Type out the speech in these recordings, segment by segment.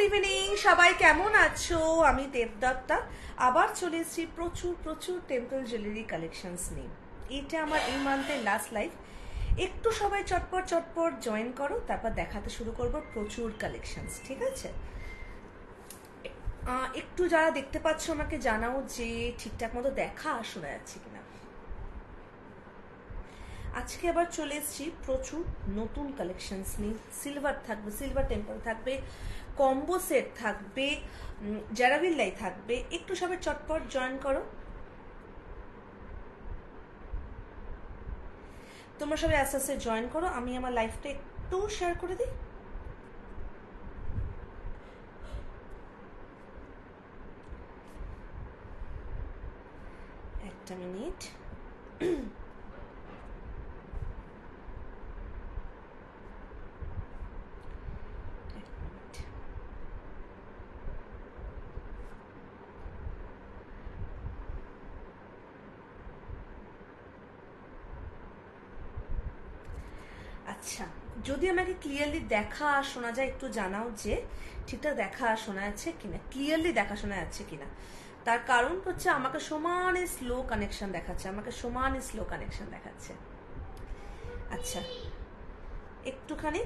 Evening, সবাই কেমন আছো? আমি দেবদত্তা আবার চলে এসেছি প্রচুর প্রচুর টেম্পল জুয়েলারি কালেকশনস নিয়ে। এটা আমার এই মান্থের লাস্ট লাইভ। একটু সবাই চটপট চটপট জয়েন করো, তারপর দেখাতে শুরু করবো প্রচুর কালেকশনস, ঠিক আছে? একটু যারা দেখতে পাচ্ছ আমাকে জানাও যে ঠিকঠাক মতো দেখা শোনা যাচ্ছে কিনা। আজকে আবার চলে এসেছি প্রচুর নতুন কালেকশনস নিয়ে। সিলভার থাকবে, সিলভার টেম্পল থাকবে, কম্বো সেট থাকবে, জারাভিল্লাই থাকবে। একটু সবাই চটপট জয়েন করো। তোমরা সবাই আস্তে আস্তে জয়েন করো। আমি আমার লাইফটা একটু শেয়ার করে দিই। একটা মিনিট। আচ্ছা, যদি আমাকে ক্লিয়ারলি দেখা আর শোনা যায় একটু জানাও যে ঠিকঠাক দেখা আর শোনা যাচ্ছে কিনা, ক্লিয়ারলি দেখা শোনা যাচ্ছে কিনা। তার কারণ হচ্ছে আমাকে সমানে স্লো কানেকশন দেখাচ্ছে, আচ্ছা, একটুখানি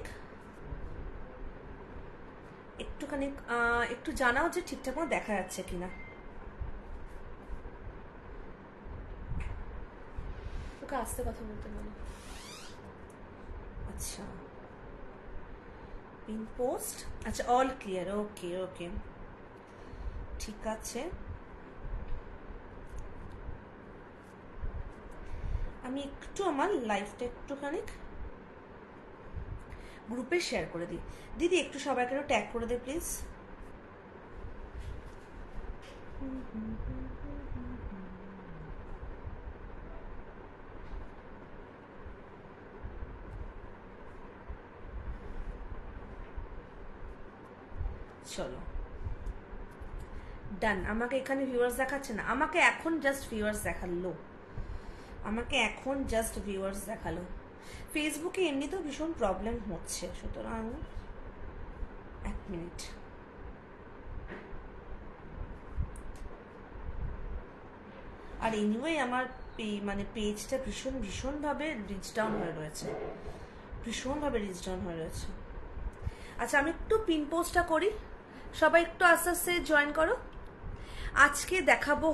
একটু জানাও যে ঠিকঠাক মতো দেখা যাচ্ছে কিনা। তোকে আস্তে কথা বলতে বলো। আচ্ছা, পিন পোস্ট, আচ্ছা অল ক্লিয়ার, ওকে ওকে, ঠিক আছে। আমি একটু আমার লাইফটা একটুখানি গ্রুপে শেয়ার করে দিই। দিদি একটু সবাইকে ট্যাগ করে দে প্লিজ। চলো ডান। আমাকে এখানে ভিউয়ার্স দেখাচ্ছে না, আমাকে এখন জাস্ট ভিউয়ার্স দেখালো। ফেসবুকে এমনিতেও ভীষণ প্রবলেম হচ্ছে, সুতরাং এক মিনিট। আর এনিওয়ে আমার পেজটা ভীষণভাবে রিচ ডাউন হয়ে রয়েছে। আচ্ছা, আমি একটু পিন পোস্টটা করি, সবাই একটু আস্তে আস্তে জয়েন করো। আজকে দেখাবো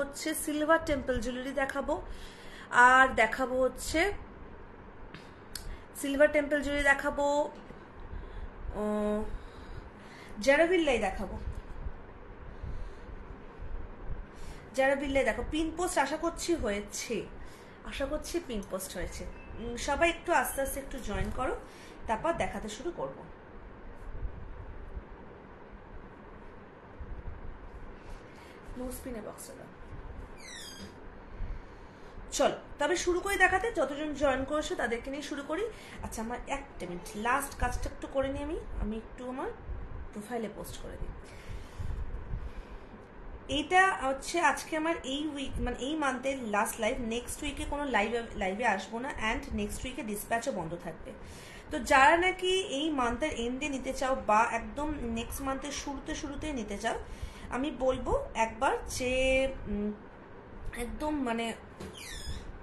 হচ্ছে সিলভার টেম্পল জুয়েলারি দেখাবো, আর দেখাবো হচ্ছে জারাভিল্লাই দেখাবো। দেখো পিন পোস্ট আশা করছি পিন পোস্ট হয়েছে। সবাই একটু আস্তে আস্তে একটু জয়েন করো, তারপর দেখাতে শুরু করব। চলো তবে শুরু করি দেখাতে। যতজন জয়েন করেছো তাদেরকে নিয়ে শুরু করি। আচ্ছা, আমার একটা মিনিট, লাস্ট কাজটা একটু করে নিই। আমি একটু আমার প্রোফাইলে পোস্ট করে দিই। এইটা হচ্ছে আজকে আমার এই মান্থের লাস্ট লাইভ। নেক্সট উইকে কোনো লাইভে আসবো না, অ্যান্ড নেক্সট উইকে ডিসপ্যাচও বন্ধ থাকবে। তো যারা নাকি এই মান্থের এন্ডে নিতে চাও বা একদম নেক্সট মান্থের শুরুতে নিতে চাও, আমি বলবো একবার যে একদম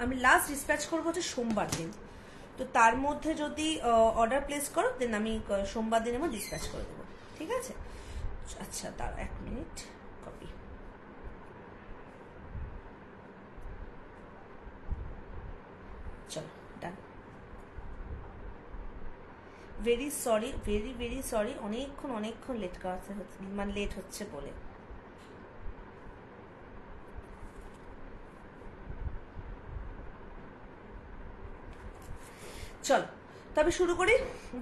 আমি লাস্ট ডিসপ্যাচ করবো হচ্ছে সোমবার দিন। তো তার মধ্যে যদি অর্ডার প্লেস করো, দেন আমি সোমবার দিন আমার ডিসপ্যাচ করে দেবো, ঠিক আছে? আচ্ছা দাঁড়া এক মিনিট, কপি। চলো ডান। ভেরি সরি, অনেকক্ষণ লেট হচ্ছে বলে। চলো তবে শুরু করি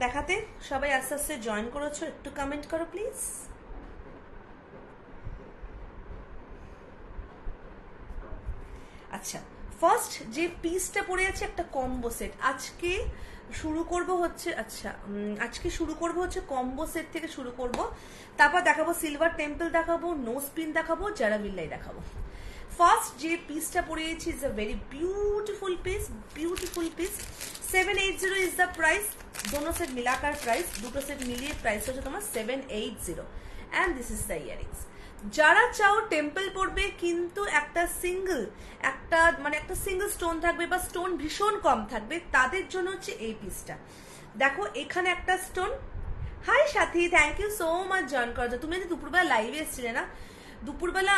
দেখাতে। সবাই আস্তে আস্তে জয়েন করেছো, একটু কমেন্ট করো প্লিজ। আচ্ছা, ফার্স্ট যে পিসটা পড়ে আছে একটা কম্বো সেট। আজকে শুরু করব হচ্ছে কম্বো সেট থেকে শুরু করব। তারপর দেখাবো সিলভার টেম্পল দেখাবো, নোজ পিন দেখাবো, জারাভিল্লাই দেখাবো। ফার্স্ট যে পিসটা পরিয়েছি is a very beautiful piece 780 is the price. दोनों सेट मिलाकर प्राइस, দুটো সেট মিলিয়ে প্রাইস হচ্ছে তোমার 780 and this is the earrings. যারা চাও টেম্পল পড়বে কিন্তু একটা সিঙ্গেল স্টোন থাকবে বা স্টোন ভীষণ কম থাকবে, তাদের জন্য হচ্ছে এই পিসটা। দেখো এখানে একটা stone. Hi Sathi, thank you so much join করার জন্য। তুমি আজ দুপুরবেলা লাইভে এসেছিলে না? দুপুরবেলা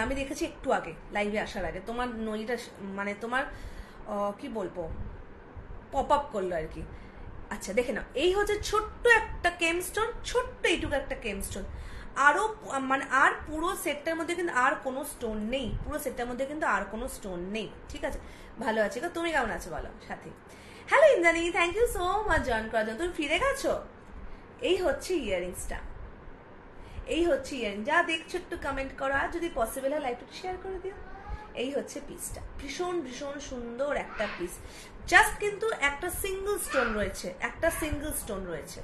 আমি দেখেছি একটু আগে লাইভে আসার আগে তোমার নইটা মানে তোমার কি বলবো পপ আপ করলো আর কি। আচ্ছা দেখে নাও, এই হচ্ছে ছোট্ট একটা কেম স্টোন, ছোট্ট এইটুকু একটা কেম স্টোন। আরো মানে আর পুরো সেটটার মধ্যে কিন্তু আর কোনো স্টোন নেই, পুরো সেটটার মধ্যে কিন্তু আর কোনো স্টোন নেই। ঠিক আছে, ভালো আছে গো। তুমি কেমন আছো বলো Sathi? Hello Indrani, thank you so much join করার জন্য। তুমি ফিরে গেছো? এই হচ্ছে ইয়ারিংসটা, এই হচ্ছে ইয়ারিং। যা দেখছো একটু কমেন্ট করো, আর যদি পসিবল হয় লাইভটা শেয়ার করে দিও। এই হচ্ছে পিসটা, ভীষণ ভীষণ সুন্দর একটা পিস। জাস্ট কিন্তু একটা সিঙ্গেল স্টোন রয়েছে, একটা সিঙ্গেল স্টোন রয়েছে।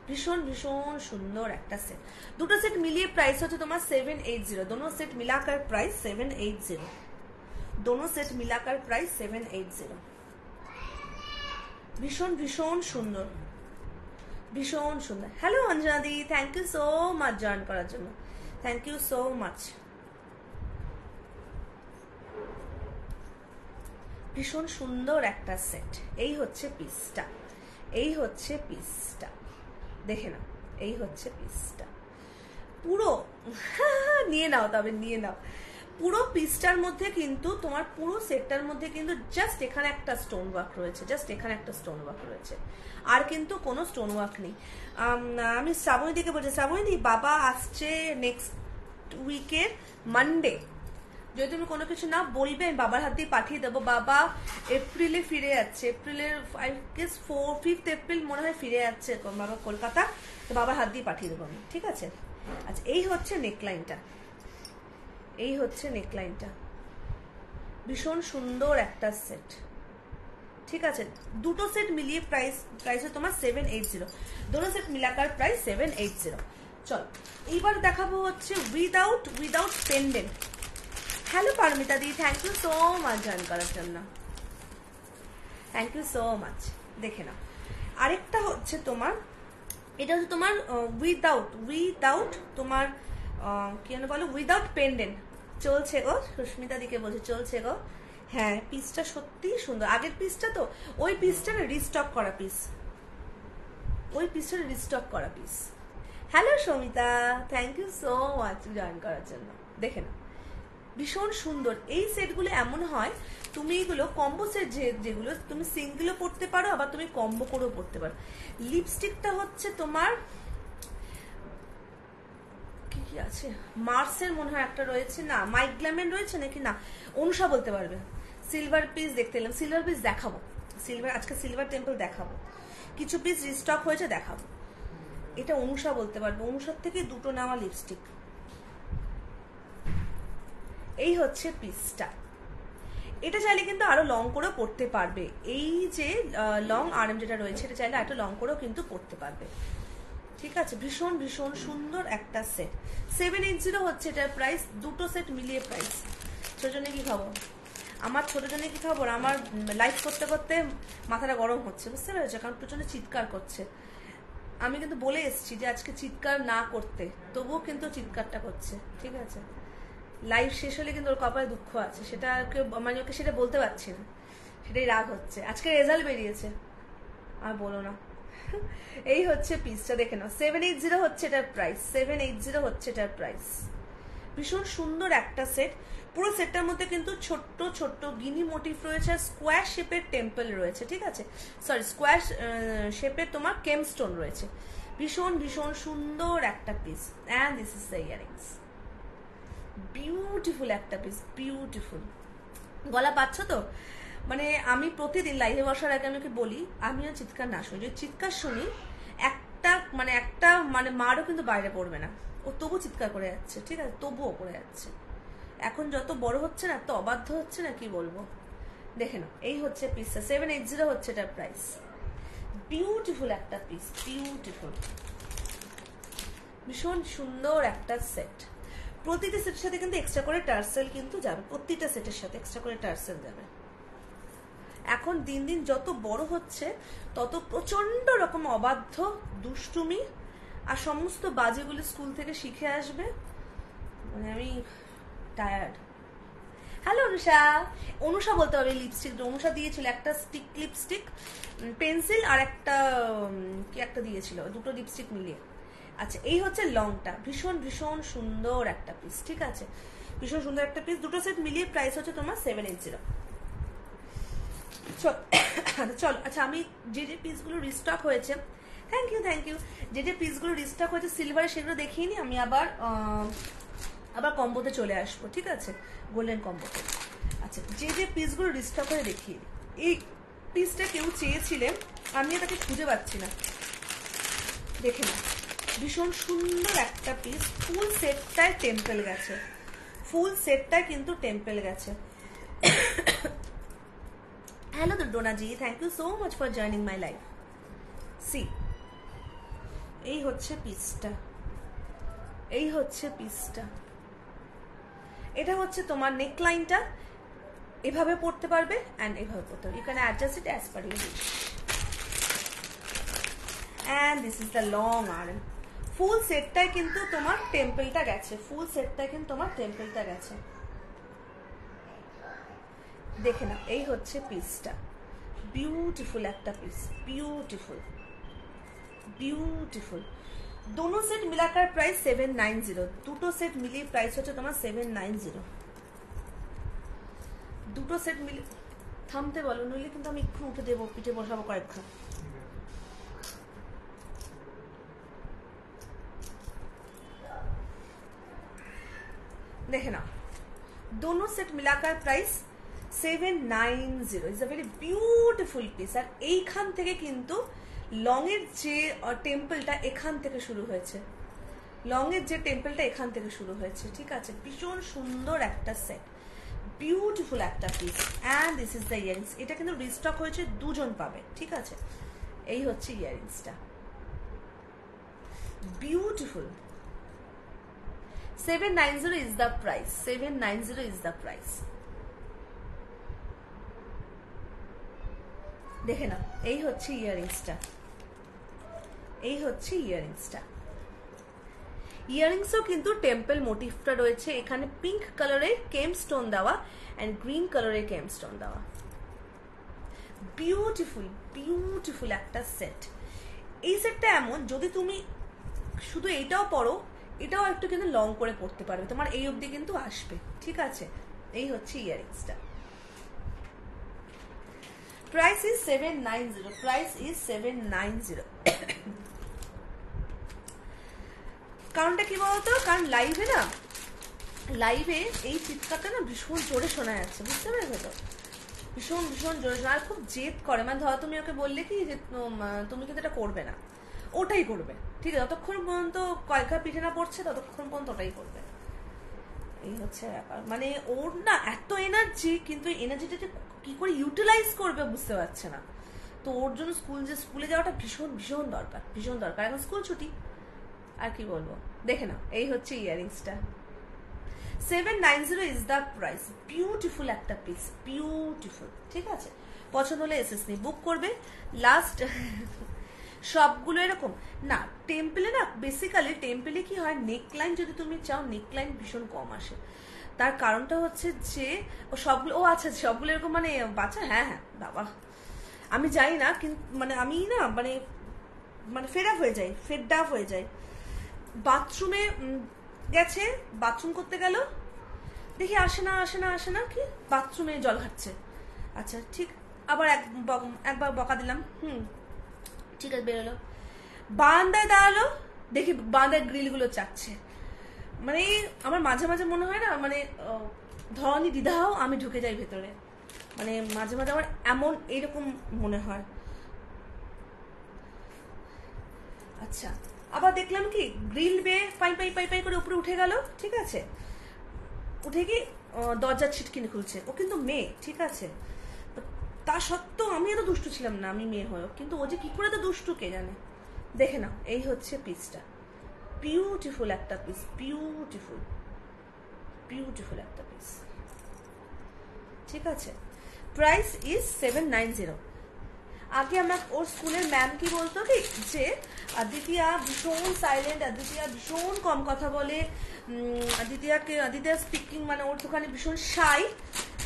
ভীষণ ভীষণ সুন্দর একটা সেট। দুটো সেট মিলিয়ে প্রাইস হচ্ছে তোমার 780। दोनों सेट मिलाकर प्राइस 780। दोनों सेट मिलाकर प्राइस 780। ভীষণ ভীষণ সুন্দর, ভীষণ সুন্দর। Hello Anjana di, thank you so much join করার জন্য, থ্যাংক ইউ সো মাচ। ভীষণ সুন্দর একটা সেট। এই হচ্ছে পিসটা, এই হচ্ছে পিসটা, দেখে নাও। এই হচ্ছে পিসটা পুরো নিয়ে নাও, তবে নিয়ে নাও। পুরো পিসটার মধ্যে কিন্তু তোমার পুরো সেটটার মধ্যে কিন্তু জাস্ট এখানে একটা স্টোন ওয়ার্ক রয়েছে, জাস্ট এখানে একটা স্টোন ওয়ার্ক রয়েছে, আর কিন্তু কোনো স্টোন ওয়ার্ক নেই। আমি শ্রাবণী দিকে বলছি, শ্রাবণী বাবা আসছে নেক্সট উইকের মানডে। যদি তুমি কোনো কিছু না বলবেন বাবার হাত দিয়ে পাঠিয়ে দেবো। বাবা এপ্রিলে ফিরে যাচ্ছে, এপ্রিলের 5th এপ্রিল মনে হয় ফিরে যাচ্ছে বাবা কলকাতা, তো বাবার হাত দিয়ে পাঠিয়ে দেবো আমি। ঠিক আছে, আচ্ছা এই হচ্ছে নেকলাইনটা, এই হচ্ছে নেকলাইনটা। ভীষণ সুন্দর একটা সেট। ঠিক আছে, দুটো সেট মিলিয়ে প্রাইস তোমার 780। दोनों সেট মিলাকার প্রাইস 780। চল এইবার দেখাবো হচ্ছে without pendant. Hello Paromita di, thank you so much join করার জন্য, থ্যাংক ইউ সো মাচ। দেখে নাও আরেকটা হচ্ছে তোমার, এটা হচ্ছে তোমার উইদাউট তোমার কি যেন বলো, উইদাউট পেন্ডেন্ট চলছে গো। সুস্মিতা দিকে বলছে চলছে গো। হ্যাঁ পিসটা সত্যিই সুন্দর। আগের পিসটা তো ওই পিসটা না রিস্টক করা পিস, ওই পিসটা রিস্টক করা piece. Hello Samita, thank you so much join করার জন্য। দেখে নাও ভীষণ সুন্দর। এই সেটগুলো এমন হয় তুমি এগুলো কম্বো সেট, যেগুলো তুমি সিঙ্গেলও পড়তে পারো, আবার তুমি কম্বো করেও পড়তে পারো। লিপস্টিকটা হচ্ছে তোমার কি কি আছে, মার্সের মনে হয় একটা রয়েছে, না মাইগ্ল্যামেন রয়েছে নাকি, না অনুষা বলতে পারবে। সিলভার পিস দেখতে এলাম, সিলভার পিস দেখাবো, আজকে সিলভার টেম্পল দেখাবো, কিছু পিস রিস্টক হয়েছে দেখাবো। এটা অনুষা বলতে পারবে, অনুষার থেকে দুটো নেওয়া লিপস্টিক। এই হচ্ছে পিসটা। এটা চাইলে কিন্তু আরো লং করেও পড়তে পারবে। এই যে লং আর্ম যেটা রয়েছে, এটা চাইলে একটু লং করেও কিন্তু পড়তে পারবে। ঠিক আছে, ভীষণ ভীষণ সুন্দর একটা সেট। 780 হচ্ছে এটার প্রাইস, দুটো সেট মিলিয়ে প্রাইস। ছোট জন্য কি খবর? আমার ছোট জন্য কি খবর? আমার লাইভ করতে করতে মাথাটা গরম হচ্ছে, বুঝতে পেরেছো? কারণ প্রচন্ড চিৎকার করছে। আমি কিন্তু বলে এসেছি যে আজকে চিৎকার না করতে, তবুও কিন্তু চিৎকারটা করছে। ঠিক আছে, লাইভ শেষ হলে কিন্তু ওর কপালে দুঃখ আছে, সেটা মানে ওকে সেটা বলতে পারছি না, সেটাই রাগ হচ্ছে। আজকে রেজাল্ট বেরিয়েছে, আর বলো না। এই হচ্ছে পিসটা, দেখে নাও। 780 হচ্ছে এটার প্রাইস, 780 হচ্ছে এটার প্রাইস। ভীষণ সুন্দর একটা সেট। পুরো সেটটার মধ্যে কিন্তু ছোট্ট ছোট্ট গিনি মোটিভ রয়েছে, আর স্কোয়ার শেপের টেম্পল রয়েছে। ঠিক আছে, সরি স্কোয়ার শেপের তোমার কেমস্টোন রয়েছে। ভীষণ ভীষণ সুন্দর একটা piece. And this is the earrings. Beautiful একটা পিস, বিউটিফুল। গলা পাচ্ছ তো? মানে আমি প্রতিদিন লাইভে বসার আগে আমি বলি, আমিও চিৎকার না শুনি, যদি চিৎকার শুনি একটা মারও কিন্তু বাইরে পড়বে না, ও তবু চিৎকার করে যাচ্ছে। ঠিক আছে, তবুও করে যাচ্ছে। এখন যত বড় হচ্ছে না, তো অবাধ্য হচ্ছে না, কি বলবো। দেখে নাও, এই হচ্ছে পিসটা, 780 হচ্ছে এটার প্রাইস। বিউটিফুল একটা পিস, বিউটিফুল, ভীষণ সুন্দর একটা সেট। প্রতিটি সেটের সাথে কিন্তু এক্সট্রা করে টার্সেল কিন্তু যাবে, প্রতিটা সেটের সাথে এক্সট্রা করে টার্সেল যাবে। এখন দিন দিন যত বড় হচ্ছে তত প্রচন্ড রকম অবাধ্য, দুষ্টুমি আর সমস্ত বাজেগুলো স্কুল থেকে শিখে আসবে। মানে আমি টায়ার্ড। হ্যালো অনুষা। অনুষা বলতে হবে লিপস্টিক। অনুষা দিয়েছিল একটা স্টিক লিপস্টিক, পেন্সিল আর একটা কি একটা দিয়েছিল, দুটো লিপস্টিক মিলিয়ে। আচ্ছা, এই হচ্ছে লংটা, ভীষণ ভীষণ সুন্দর একটা পিস। ঠিক আছে, ভীষণ সুন্দর একটা পিস। দুটো সেট মিলিয়ে প্রাইস হচ্ছে তোমার 780। চল আচ্ছা, আমি যে যে পিসগুলো রিস্টক হয়েছে, থ্যাংক ইউ, যে যে পিসগুলো রিস্টক হয়েছে সিলভারে সেগুলো দেখিয়ে নি। আমি আবার কম্বোতে চলে আসবো, ঠিক আছে, গোল্ডেন কম্বোতে। আচ্ছা, যে যে পিসগুলো রিস্টক করে দেখিয়ে দিই। এই পিসটা কেউ চেয়েছিলেন, আমি এটাকে খুঁজে পাচ্ছি না, দেখে না। ভীষণ সুন্দর একটা পিস, ফুল সেটটায় টেম্পল গেছে, ফুল সেটটায় কিন্তু টেম্পল গেছে। হ্যালো ডোনাজি, thank you so much for joining my life. See, এই হচ্ছে পিসটা, এই হচ্ছে পিসটা। এটা হচ্ছে তোমার নেকলাইনটা, এভাবে পড়তে পারবে অ্যান্ড এভাবে পড়তে পারবে। You can adjust it as per your wish. And this is the long arm. Full সেটটায় কিন্তু তোমার টেম্পলটা গেছে, ফুল সেটটায় কিন্তু তোমার টেম্পলটা গেছে। দেখে না, এই হচ্ছে পিসটা, বিউটিফুল একটা পিস, বিউটিফুল বিউটিফুল। दोनों सेट मिलाकर प्राइस 790। দুটো সেট মিলিয়ে প্রাইস হচ্ছে তোমার 790। দুটো সেট মিলে থামতে বলো, নইলে কিন্তু আমি একটু উঠে দেবো, পিঠে বসাবো কয়েকক্ষণ। দেখে না, दोनों सेट मिलाकर price 790 is a very beautiful piece. আর এইখান থেকে কিন্তু লং এর যে টেম্পলটা এখান থেকে শুরু হয়েছে, লং এর যে টেম্পলটা এখান থেকে শুরু হয়েছে, ঠিক আছে। ভীষণ সুন্দর একটা সেট, বিউটিফুল একটা piece. And this is the earrings. এটা কিন্তু রিস্টক হয়েছে, দুজন পাবে, ঠিক আছে। এই হচ্ছে ইয়ারিংসটা, beautiful. 790 is the price, 790 is the price। দেখে না, এই হচ্ছে ইয়ারিংসটা, এই হচ্ছে ইয়ারিংসটা। ইয়ারিংসও কিন্তু টেম্পল মোটিভটা রয়েছে এখানে, পিঙ্ক কালারের কেম স্টোন দেওয়া অ্যান্ড গ্রিন কালারের কেম স্টোন দেওয়া। বিউটিফুল বিউটিফুল একটা সেট। এই সেটটা এমন, যদি তুমি শুধু এইটাও পরো, এটাও একটু কিন্তু লং করে পড়তে পারবে, তোমার এই অবধি কিন্তু আসবে, ঠিক আছে। এই হচ্ছে ইয়ারিংসটা। Price is 790, price is 790। কারণটা কি বলতো, কারণ লাইভে না, লাইভে এই চিৎকারটা না ভীষণ জোরে শোনা যাচ্ছে, বুঝতে পেরেছো তো, ভীষণ ভীষণ জোরে শোনা। আর খুব জেদ করে, মানে ধরো তুমি ওকে বললে কি যে তুমি কিন্তু এটা করবে না, ওটাই করবে, ঠিক আছে। যতক্ষণ পর্যন্ত কয়েকটা পিঠে না পড়ছে ততক্ষণ পর্যন্ত ওটাই করবে। এই হচ্ছে ব্যাপার, মানে ওর না এত এনার্জি, কিন্তু এনার্জিটা কি করে ইউটিলাইজ করবে বুঝতে পারছে না। তো ওর জন্য স্কুলে যাওয়াটা ভীষণ ভীষণ দরকার, ভীষণ দরকার। এখন স্কুল ছুটি, আর কি বলবো। দেখে নাও, এই হচ্ছে ইয়ারিংসটা। 790 ইজ দ্য প্রাইস। বিউটিফুল একটা পিস, বিউটিফুল, ঠিক আছে। পছন্দ হলে এসএসনি বুক করবে। লাস্ট সবগুলো এরকম না, টেম্পলে না, বেসিক্যালি টেম্পলে কি হয়, নেকলাইন যদি তুমি চাও, নেকলাইন ভীষণ কম আসে। তার কারণটা হচ্ছে যে ও সবগুলো, ও আচ্ছা সবগুলো এরকম মানে বাচ্চা, হ্যাঁ হ্যাঁ বাবা আমি জানি না, কিন্তু মানে আমি না মানে ফেড আপ হয়ে যাই। বাথরুমে গেছে, বাথরুম করতে গেল, দেখি আসে না কি বাথরুমে জল খাচ্ছে। আচ্ছা ঠিক, আবার একবার বকা দিলাম, ঠিক আছে, বেরোলো। বারান্দায় দাঁড়ালো, দেখি বারান্দায় গ্রিলগুলো চাচ্ছে। মানে আমার মাঝে মাঝে মনে হয় না, মানে ধরনি দিদাও আমি ঢুকে যাই ভেতরে, মানে মাঝে মাঝে আমার এমন এইরকম মনে হয়। আচ্ছা, আবার দেখলাম কি গ্রিল বেয়ে পাই করে উপরে উঠে গেল, ঠিক আছে। উঠে কি দরজার ছিটকিনি খুলছে। ও কিন্তু মেয়ে, ঠিক আছে, তা সত্ত্বেও আমি এত দুষ্টু ছিলাম না, আমি মেয়ে হয়েও, কিন্তু ও যে কি করে এত দুষ্টু কে জানে। দেখে না, এই হচ্ছে পিসটা, বিউটিফুল একটা পিস, বিউটিফুল বিউটিফুল একটা পিস, ঠিক আছে। Price is 790। আগে আমরা ওর স্কুলের ম্যাম কি বলতো কি যে আদিতিয়া ভীষণ সাইলেন্ট, আদিতিয়া ভীষণ কম কথা বলে, আদিতিয়া স্পিকিং মানে ওর দোকানে ভীষণ শাই,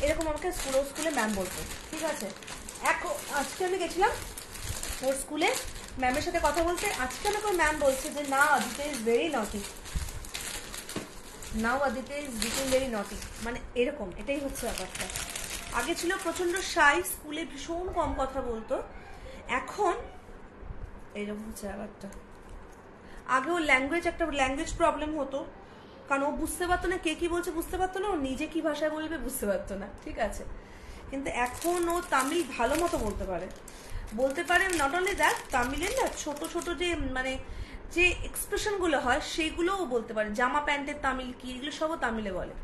এরকম আমাকে স্কুলে ম্যাম বলতো। ঠিক আছে, এখন আজকে আমি গেছিলাম ওর স্কুলে ম্যামের সাথে কথা বলতে, আজকে আমাকে ম্যাম বলছে যে না আদিত্য ইজ ভেরি নটি, নাও আদিত্য ইজ বিকিং ভেরি নটি, মানে এরকম, এটাই হচ্ছে ব্যাপারটা। আগে ছিল প্রচন্ড শাই, স্কুলে ভীষণ কম কথা বলতো, এখন এরকম হচ্ছে ব্যাপারটা। আগে ওর একটা ল্যাঙ্গুয়েজ প্রবলেম হতো, কারণ ও বুঝতে পারতো না কে কি বলছে, বুঝতে পারতো না, ও নিজে কি ভাষায় বলবে বুঝতে পারতো না। ঠিক আছে, কিন্তু এখন ও তামিল ভালো মতো বলতে পারে। নট অনলি দ্যাট, তামিলের না ছোট ছোট যে মানে যে এক্সপ্রেশনগুলো হয় সেগুলোও বলতে পারে। জামা প্যান্টের তামিল কি, এগুলো সবও তামিলে বলে।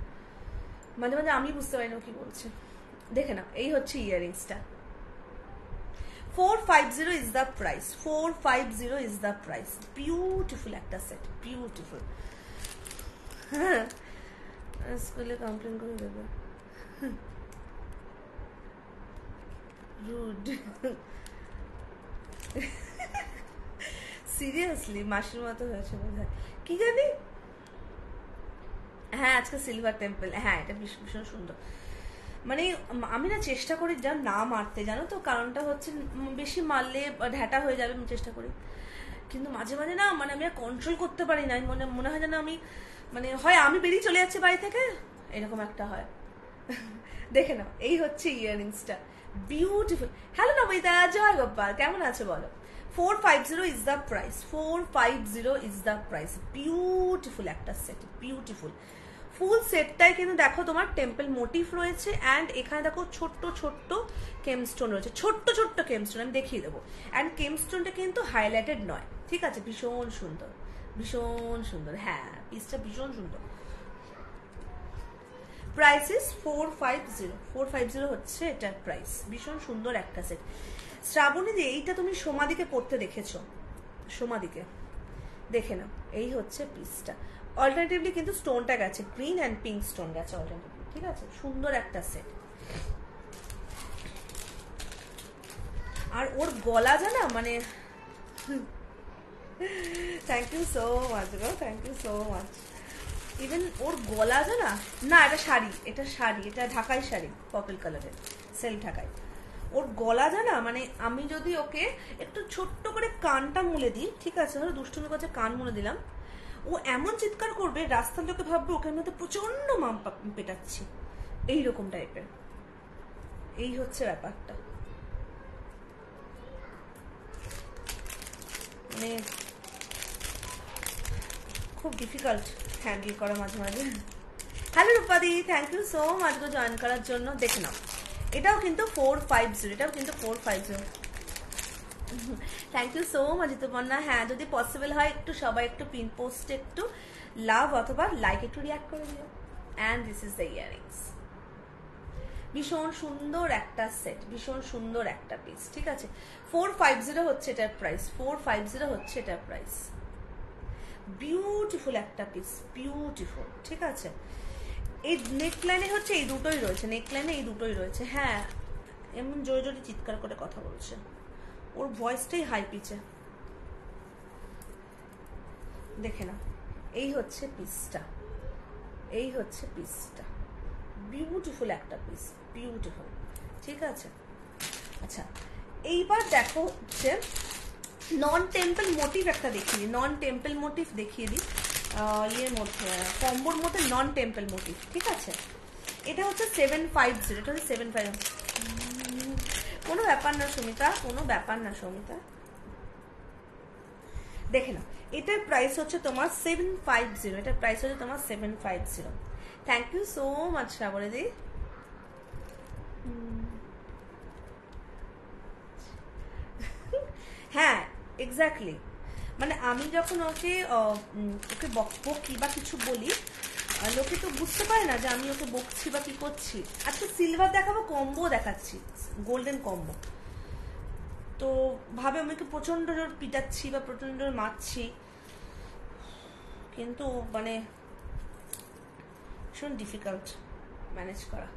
মাঝে মাঝে আমি বুঝতে পারি না কি বলছে। দেখে না, এই হচ্ছে ইয়াররিংসটা। 450 is the price. 450 is the price. Beautiful একটা সেট, বিউটিফুল। হ্যাঁ, স্কুলে কমপ্লেন করে দেবে, রুড। সিরিয়াসলি মাসির মতো হয়েছে বোধহয়, কি জানি। হ্যাঁ, আজকে সিলভার টেম্পল, হ্যাঁ এটা ভীষণ সুন্দর। মানে আমি না চেষ্টা করি যা না মারতে, জানো তো, কারণটা হচ্ছে বেশি মারলে ঢ্যাটা হয়ে যাবে, আমি চেষ্টা করি, কিন্তু মাঝে মাঝে না মানে আমি আর কন্ট্রোল করতে পারি না। মনে হয় যেন আমি মানে হয় আমি বেরিয়ে চলে যাচ্ছি বাড়ি থেকে, এরকম একটা হয়। দেখে নাও, এই হচ্ছে ইয়াররিংসটা, বিউটিফুল। হ্যালো নমিতা, জয় গোপাল, কেমন আছো বলো? 450 is the price. 450 is the price. Beautiful একটা সেট, বিউটিফুল। ফুল সেটটাই কিন্তু দেখো তোমার টেম্পল মোটিভ রয়েছে, অ্যান্ড এখানে দেখো ছোট্ট ছোট্ট কেমস্টোন রয়েছে, ছোট্ট ছোট্ট কেমস্টোন, আমি দেখিয়ে দেবো। অ্যান্ড কেমস্টোনটা কিন্তু হাইলাইটেড নয়, ঠিক আছে, ভীষণ সুন্দর, ভীষণ সুন্দর। হ্যাঁ, পিসটা ভীষণ সুন্দর। Price is 450। 450 হচ্ছে এটার প্রাইস। ভীষণ সুন্দর একটা সেট। শ্রাবণী দি, এইটা তুমি সোমাদিকে পড়তে দেখেছো, সোমাদিকে দেখে নাও, এই হচ্ছে পিসটা। অল্টারনেটিভলি কিন্তু স্টোনটা গেছে, গ্রিন অ্যান্ড পিঙ্ক স্টোন গেছে অল্টারনেটিভলি। ঠিক আছে, সুন্দর একটা সেট। আর ওর গলা জানা মানে থ্যাংক ইউ সো মাচ গো, thank you so much. Even ওর গলা জানা না, এটা শাড়ি, এটা ঢাকাই শাড়ি, পার্পল কালারের, সেলফ ঢাকাই। ওর গলা জানা মানে আমি যদি ওকে একটু ছোট্ট করে কানটা মুলে দিই, ঠিক আছে, ধরো দুষ্টুমির কাছে কান মুলে দিলাম, ও এমন চিৎকার করবে, রাস্তার লোকে ভাববে ওকে মধ্যে প্রচন্ড মাম পেটাচ্ছি, এইরকম টাইপের। এই হচ্ছে ব্যাপারটা, মানে খুব ডিফিকাল্ট হ্যান্ডেল করা মাঝে মাঝে। হ্যালো রূপাদি, থ্যাংক ইউ সো মাচ গো জয়েন করার জন্য। দেখে নাও, এটাও কিন্তু 450, এটাও কিন্তু 450। Thank you so much Rituparna. হ্যাঁ, যদি পসিবল হয় একটু সবাই একটু পিন পোস্টে একটু লাভ অথবা লাইক একটু রিয়াক্ট করে দিও। And this is the earrings. ভীষণ সুন্দর একটা সেট, ভীষণ সুন্দর একটা পিস। ঠিক আছে, 450 হচ্ছে এটার প্রাইস, 450 হচ্ছে এটার প্রাইস। বিউটিফুল একটা পিস, বিউটিফুল। ঠিক আছে, এই নেকলাইনে হচ্ছে এই দুটোই রয়েছে, নেকলাইনে এই দুটোই রয়েছে। হ্যাঁ, এমন জোরে জোরে চিৎকার করে কথা বলছে, ওর ভয়েসটাই হাই পিচে। দেখে না, এই হচ্ছে পিসটা, এই হচ্ছে পিসটা, বিউটিফুল একটা পিস, বিউটিফুল। ঠিক আছে, আচ্ছা এইবার দেখো হচ্ছে নন টেম্পল মোটিভ একটা দেখিয়ে দিই, নন টেম্পল মোটিভ দেখিয়ে দিই, ইয়ের মধ্যে কম্বোর মধ্যে নন টেম্পল মোটিভ। ঠিক আছে, এটা হচ্ছে 750, এটা হচ্ছে 75। কোনো ব্যাপার না সুমিতা, কোনো ব্যাপার না সুমিতা। দেখে না, এটার প্রাইস হচ্ছে তোমার 750, এটার প্রাইস হচ্ছে তোমার 750। থ্যাংক ইউ সো মাচ শ্রাবণীদি। হ্যাঁ এক্স্যাক্টলি, মানে আমি যখন ওকে বকি বা কিছু বলি, লোকে তো বুঝতে পারে না যে আমি ওকে বকছি বা কি করছি। আজকে সিলভার দেখাবো, কম্বো দেখাচ্ছি, গোল্ডেন কম্বো, তো ভাবে আমাকে প্রচন্ড জোর পিটাচ্ছি বা প্রচন্ড জোর মারছি, কিন্তু মানে ভীষণ ডিফিকাল্ট ম্যানেজ করা।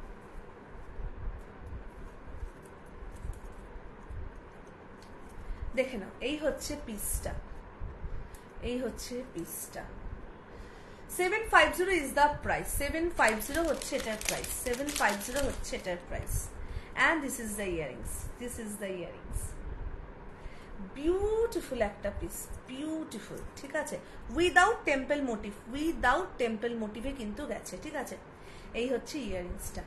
দেখে নাও, এই হচ্ছে পিসটা, এই হচ্ছে পিসটা। 750 ইজ দ্য প্রাইস, 750 হচ্ছে এটার প্রাইস, 750 হচ্ছে এটার price. And this is the earrings, this is the earrings. Beautiful একটা পিস, বিউটিফুল, ঠিক আছে, without temple motif, without temple মোটিভে কিন্তু গেছে, ঠিক আছে। এই হচ্ছে ইয়ারিংসটা,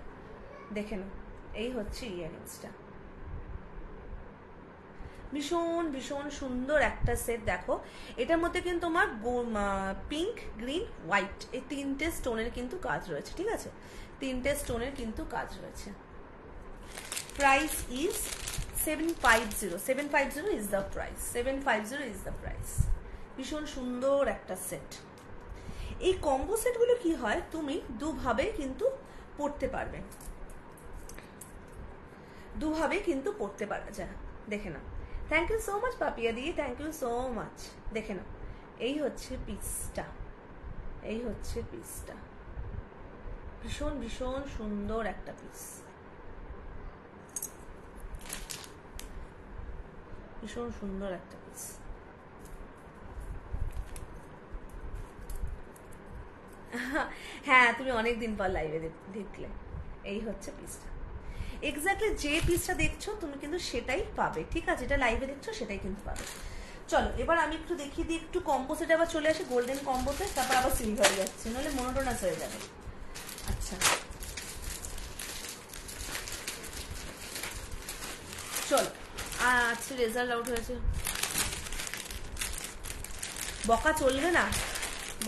দেখে নাও, এই হচ্ছে ইয়ারিংসটা। ভীষণ ভীষণ সুন্দর একটা সেট। দেখো এটার মধ্যে কিন্তু তোমার পিঙ্ক, গ্রিন, হোয়াইট এই তিনটে স্টোনের কিন্তু কাজ রয়েছে, ঠিক আছে, তিনটে স্টোনের কিন্তু কাজ রয়েছে। Price is 750, 750 is the price, 750 is the price. ভীষণ সুন্দর একটা সেট। এই কম্বো সেটগুলো কি হয়, তুমি দুভাবে কিন্তু পড়তে পারবে, দুভাবে কিন্তু পড়তে পারা যায়। দেখে নাও, thank you so much Papiya di, thank you so much. দেখে নাও, এই হচ্ছে পিসটা, এই হচ্ছে পিসটা। ভীষণ ভীষণ সুন্দর একটা পিস, ভীষণ সুন্দর একটা পিস। হ্যাঁ, তুমি অনেকদিন পর লাইভে দেখলে। এই হচ্ছে পিসটা, এক্স্যাক্টলি যে পিসটা দেখছো তুমি কিন্তু সেটাই পাবে, ঠিক আছে, এটা লাইভে দেখছো সেটাই কিন্তু পাবে। চলো এবার আমি একটু দেখিয়ে দিই, একটু কম্বো সেটে আবার চলে আসি, গোল্ডেন কম্বোতে, তারপর আবার সিলভার যাচ্ছে, নাহলে মনোটোনাস হয়ে যাবে। আচ্ছা চলো, আচ্ছা রেজাল্ট আউট হয়েছে, বকা চলবে না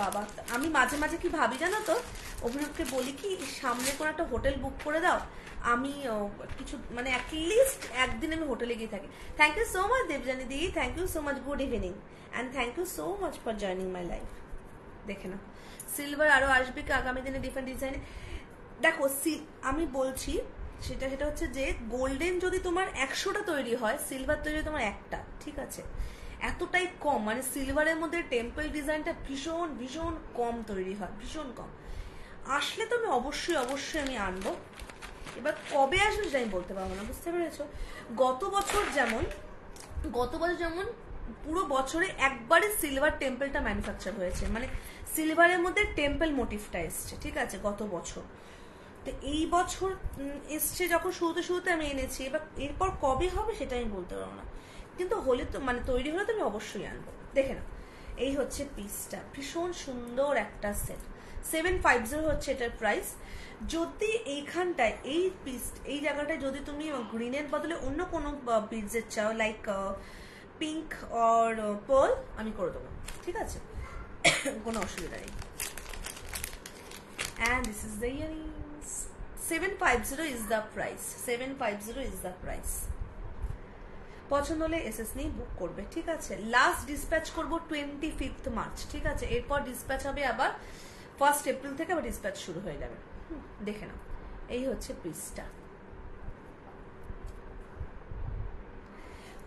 বাবা। আমি মাঝে মাঝে কি ভাবি জানো তো, অভিনবকে বলি কি সামনে কোনো একটা হোটেল বুক করে দাও, আমি কিছু মানে অ্যাটলিস্ট একদিন আমি হোটেলে গিয়ে থাকি। Thank you so much Debjani di, thank you so much, good evening and thank you so much for joining my life. দেখে না, সিলভার আরও আসবে কি আগামী দিনে ডিফারেন্ট ডিজাইনে। দেখো আমি বলছি সেটা হচ্ছে যে গোল্ডেন যদি তোমার 100টা তৈরি হয়, সিলভার তৈরি হয় তোমার একটা, ঠিক আছে, এতটাই কম, মানে সিলভারের মধ্যে টেম্পল ডিজাইনটা ভীষণ ভীষণ কম তৈরি হয়, ভীষণ কম। আসলে তো আমি অবশ্যই অবশ্যই আমি আনবো, এবার কবে আসবে সেটা আমি বলতে পারবো না, বুঝতে পেরেছো। গত বছর যেমন পুরো বছরে একবারে সিলভার টেম্পলটা ম্যানুফ্যাকচার হয়েছে, মানে সিলভারের মধ্যে টেম্পল মোটিভটা এসছে, ঠিক আছে, গত বছর। তো এই বছর এসছে যখন শুরুতে আমি এনেছি, এবার এরপর কবে হবে সেটা আমি বলতে পারবো না, কিন্তু হলে তো মানে তৈরি হলে তো আমি অবশ্যই আনবো। দেখে না, এই হচ্ছে পিসটা, ভীষণ সুন্দর একটা সেট, 750 হচ্ছে এটার প্রাইস। যদি এইখানটায় এই পিস এই জায়গাটায় যদি তুমি গ্রিনের বদলে অন্য কোনো বিডসের চাও, লাইক পিঙ্ক অর পার্ল, আমি করে দেবো, ঠিক আছে, কোনো অসুবিধা নেই। And this is the earrings. 750 is the price, 750 is the price. পছন্দ হলে এসএস নিয়ে বুক করবে, ঠিক আছে। লাস্ট ডিসপ্যাচ করবো 25 মার্চ, ঠিক আছে, এরপর ডিসপ্যাচ হবে আবার 1 এপ্রিল থেকে আবার ডিসপ্যাচ শুরু হয়ে যাবে। দেখে নাও, এই হচ্ছে পিসটা।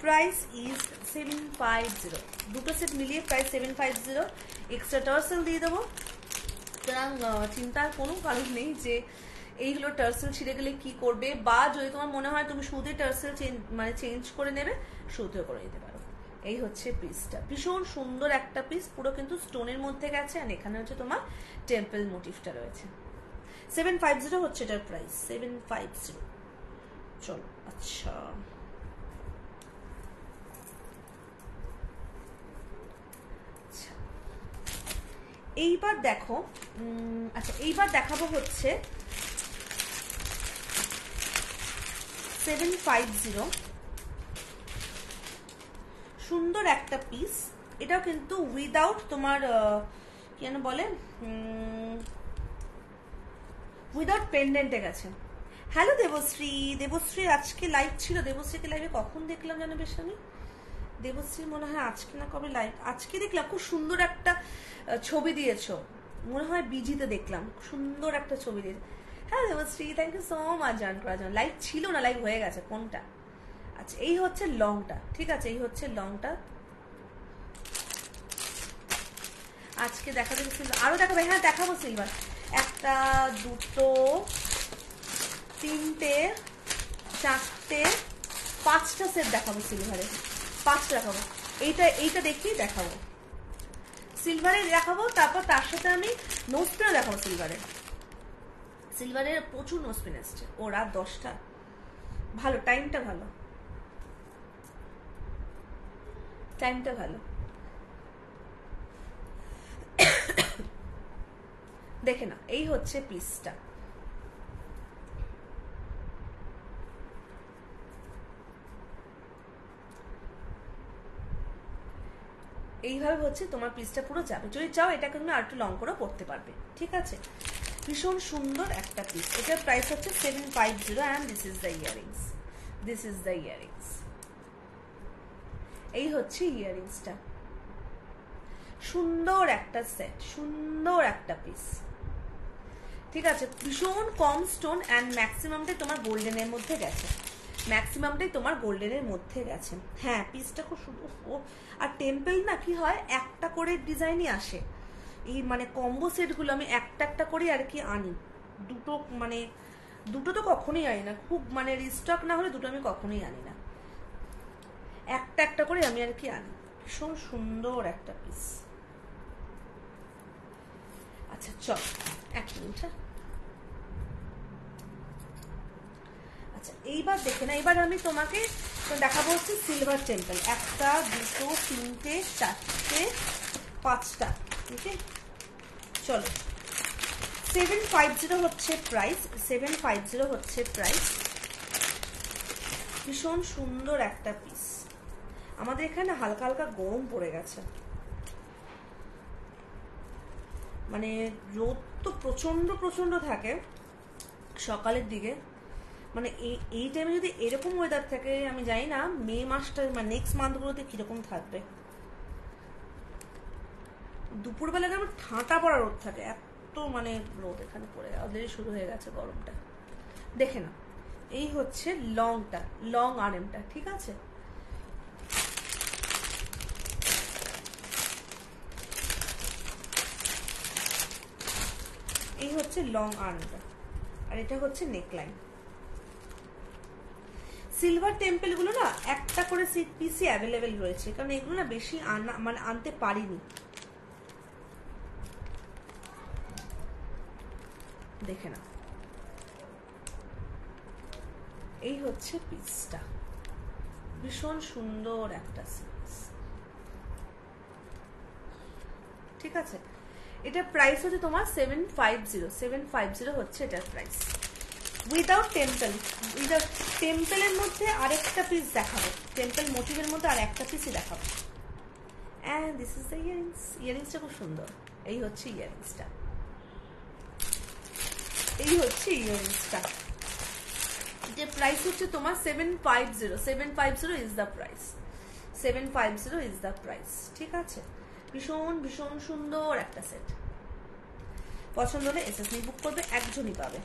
প্রাইস ইজ 750, দুটো সেট মিলিয়ে প্রাইস 750, এক্সট্রা টার্সেল দিয়ে দেবো, সুতরাং চিন্তার কোনো কারণ নেই যে এইগুলো টার্সেল ছিঁড়ে গেলে কি করবে, বা যদি তোমার মনে হয় তুমি শুধু টার্সেল মানে চেঞ্জ করে নেবে, শুধু করে নিতে পারো। এই হচ্ছে পিসটা, ভীষণ সুন্দর একটা পিস, পুরো কিন্তু স্টোনের মধ্যে গেছে, আর এখানে হচ্ছে তোমার টেম্পল মোটিভটা রয়েছে। 750 হচ্ছে এটার প্রাইস, 750। চলো আচ্ছা, এইবার দেখো, আচ্ছা এইবার দেখাবো হচ্ছে 750, সুন্দর একটা পিস, এটাও কিন্তু উইদাউট তোমার কি যেন বলে, উইদাউট পেন্ডেন্টে গেছে। হ্যালো দেবশ্রী, দেবশ্রীর আজকে লাইভ ছিল, দেবশ্রীকে লাইভে কখন দেখলাম জানো বেশ, আমি দেবশ্রী মনে হয় আজকে না কবে লাইভ, আজকে দেখলাম, খুব সুন্দর একটা ছবি দিয়েছো, মনে হয় বিজিতে দেখলাম, সুন্দর একটা ছবি দিয়েছে। হ্যাঁ Debashree, thank you so much join করার জন্য। লাইভ ছিল না, লাইভ হয়ে গেছে কোনটা। আচ্ছা এই হচ্ছে লংটা, ঠিক আছে, এই হচ্ছে লংটা। আজকে দেখাবে সিলভার, আরো দেখাবে, হ্যাঁ দেখাবো সিলভার, একটা দুটো তিনটে চারটে 5টা সেট দেখাবো সিলভারের, 5টা দেখাবো। এইটা দেখিয়ে দেখাবো, সিলভারে দেখাবো, তারপর তার সাথে আমি নোজপিনও দেখাবো। সিলভারের প্রচুর নোজপিন এসছে। ও রাত 10টা, ভালো টাইমটা, ভালো দেখে না। এই হচ্ছে পিসটা, এইভাবে হচ্ছে তোমার পিসটা পুরো যাবে। যদি চাও এটাকে তুমি আর একটু লং করে পড়তে পারবে, ঠিক আছে। ভীষণ সুন্দর একটা পিস। এটার প্রাইস হচ্ছে 750 and this is the earrings. এই হচ্ছে ইয়ারিংসটা, সুন্দর একটা সেট, সুন্দর একটা পিস, ঠিক আছে। ভীষণ কম স্টোন অ্যান্ড ম্যাক্সিমামটাই তোমার গোল্ডেনের মধ্যে গেছে, হ্যাঁ পিসটা খুব সুন্দর। আর টেম্পল না কি হয়, একটা করে ডিজাইনই আসে। এই মানে কম্বো সেটগুলো আমি একটা করে আর কি আনি, দুটো তো কখনোই আনি না, খুব মানে রিস্টক না হলে দুটো আমি কখনোই আনি না, একটা করে আমি আর কি আনি। ভীষণ সুন্দর একটা পিস। আচ্ছা চল এক মিনিট। আচ্ছা এইবার দেখে না, এবার আমি তোমাকে দেখাবো হচ্ছে সিলভার টেম্পল। 1 2 3 4 5টা, ওকে চলো। 750 হচ্ছে প্রাইস। ভীষণ সুন্দর একটা পিস। আমাদের এখানে হালকা হালকা গরম পড়ে গেছে, মানে রোদ তো প্রচন্ড থাকে সকালের দিকে। মানে এই টাইমে যদি এরকম ওয়েদার থাকে, আমি জানি না মে মাসটা মানে নেক্সট মান্থগুলোতে কিরকম থাকবে। দুপুরবেলা কেমন ঠাঁটা পড়া রোদ থাকে, এত মানে রোদ এখানে পড়ে অলরেডি শুরু হয়ে গেছে গরমটা। দেখে না, এই হচ্ছে লং আর্মটা, ঠিক আছে। এই হচ্ছে লং আর্মটা, আর এটা হচ্ছে নেকলাইন। সিলভার টেম্পল গুলো না একটা করে পিসি অ্যাভেলেবেল রয়েছে, কারণ এগুলো না বেশি মানে আনতে পারিনি। দেখে না, এই হচ্ছে পিসটা, ভীষণ সুন্দর একটা পিস, ঠিক আছে। এটার প্রাইস হচ্ছে তোমার 750 হচ্ছে এটার প্রাইস। উইদাউট টেম্পলের মধ্যে আরেকটা পিস দেখাবো, টেম্পল মোটিভের মধ্যে আর একটা পিসই দেখাবো। এন্ড দিস ইজ দ্য ইয়ারিংসটা খুব সুন্দর। এই হচ্ছে ইয়ারিংসটা, এটার প্রাইস হচ্ছে তোমার 750 ইজ দ্য প্রাইস, ঠিক আছে। ভীষণ সুন্দর একটা সেট। পছন্দ হলে এসএসনি বুক করবে, একজনই পাবে।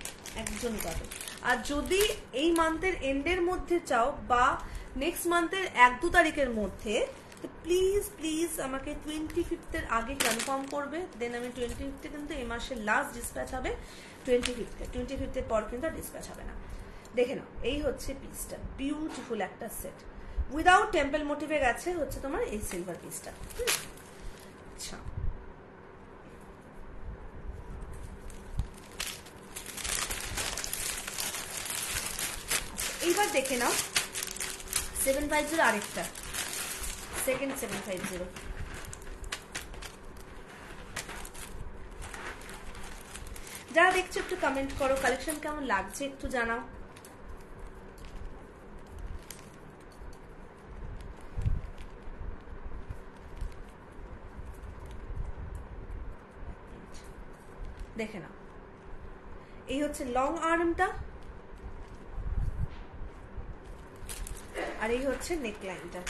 আর যদি এই মান্থের এন্ডের মধ্যে চাও বা নেক্সট মান্থের 1-2 তারিখের মধ্যে, তো প্লিজ আমাকে 25 আগে কনফার্ম করবে, দেন আমি 25 কিন্তু এই মাসের লাস্ট ডিসপ্যাচ হবে। 25 পর কিন্তু আর ডিসপ্যাচ হবে না। দেখে নাও, এই হচ্ছে পিসটা, বিউটিফুল একটা সেট। উইদাউট টেম্পল মোটিভে গেছে হচ্ছে তোমার এই সিলভার পিসটা। আচ্ছা এইবার দেখে নাও 750 আরেকটা, সেকেন্ড 750। যারা দেখছো একটু কমেন্ট করো, কালেকশন কেমন লাগছে একটু জানাও। দেখে নাও, এই হচ্ছে লং আর্মটা, আর এই হচ্ছে নেকলাইনটা।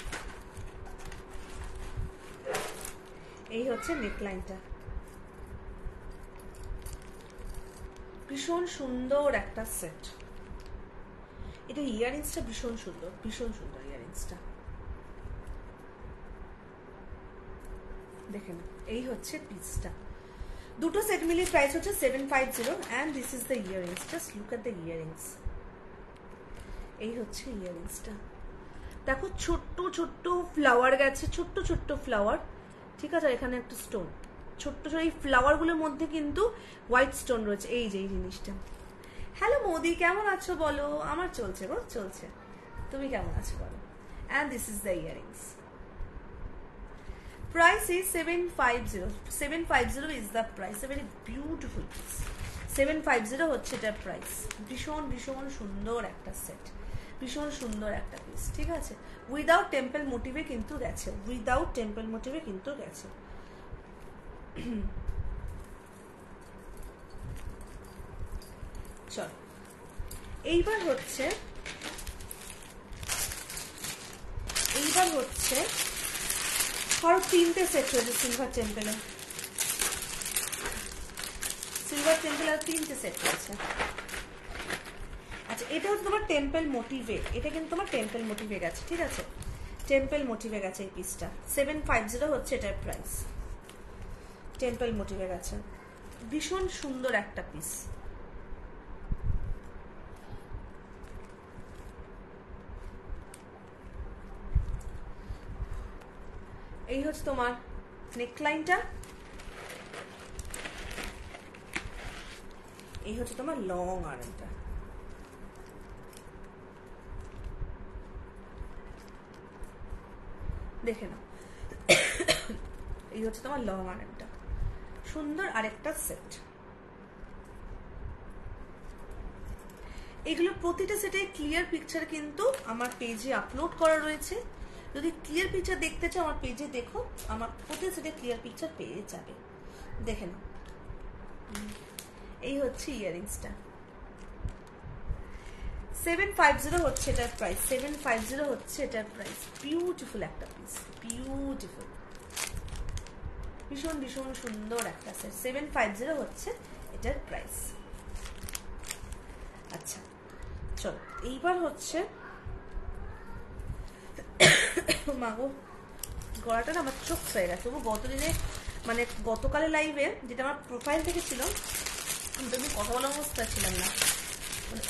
ভীষণ সুন্দর একটা সেট। এটা ইয়ারিংসটা ভীষণ সুন্দর ইয়ারিংসটা। দেখেন, এই হচ্ছে পিসটা। দুটো সেট মিলিয়ে প্রাইস হচ্ছে 750 and this is the earrings. Just look at the earrings. এই হচ্ছে ইয়ারিংসটা, দেখো ছোট্ট ছোট্ট ফ্লাওয়ার গেছে, ছোট্ট ছোট্ট ফ্লাওয়ার, ঠিক আছে। এখানে একটা স্টোন, ছোট্ট ছোট এই ফ্লাওয়ারগুলোর মধ্যে কিন্তু হোয়াইট স্টোন রয়েছে, এই যে এই জিনিসটা। হ্যালো মোদি, কেমন আছো বলো? আমার চলছে গো, চলছে। তুমি কেমন আছো বলো? And this is the earrings. Price is 750. 750 is the price. A very beautiful piece. 750 হচ্ছে এটার প্রাইস। ভীষণ ভীষণ সুন্দর একটা সেট, ভীষণ সুন্দর একটা পিস, ঠিক আছে। উইদাউট টেম্পল মোটিভে কিন্তু গেছে, উইদাউট টেম্পল মোটিভে কিন্তু গেছে। চল, এইবার হচ্ছে আরো 3টে সেট রয়েছে সিলভার টেম্পেলে। সিলভার টেম্পেল আর 3টে সেট রয়েছে। আচ্ছা, এটা হচ্ছে তোমার টেম্পল মোটিভে, এটা কিন্তু তোমার টেম্পল মোটিভে গেছে, ঠিক আছে। টেম্পল মোটিভে গেছে এই পিসটা। 750 হচ্ছে এটার প্রাইস। টেম্পল মোটিভে গেছে, ভীষণ সুন্দর একটা পিস। এই হচ্ছে তোমার নেকলাইনটা, এই হচ্ছে তোমার লং আর্মটা। দেখে নাও, এই হচ্ছে তোমার লং আর্মটা, সুন্দর আরেকটা সেট। এগুলো প্রতিটা সেটে ক্লিয়ার পিকচার কিন্তু আমার পেজে আপলোড করা রয়েছে। যদি ক্লিয়ার পিকচার দেখতে চাও আমার পেজে দেখো, আমার প্রতিটা সেটে ক্লিয়ার পিকচার পেয়ে যাবে। দেখে নাও, এই হচ্ছে ইয়ারিংসটা। 750 হচ্ছে এটার প্রাইস। 750 হচ্ছে এটার প্রাইস। বিউটিফুল একটা পিস, বিউটিফুল, ভীষণ ভীষণ সুন্দর একটা সেট। 750 হচ্ছে এটার প্রাইস। আচ্ছা চলো, এইবার হচ্ছে মাগো গলাটা না আমার চোখ হয়ে গেছে। তবু গতদিনে মানে গতকালের লাইভে যেটা আমার প্রোফাইল থেকে ছিল, আমি কথা বলার অবস্থা ছিলাম না, মানে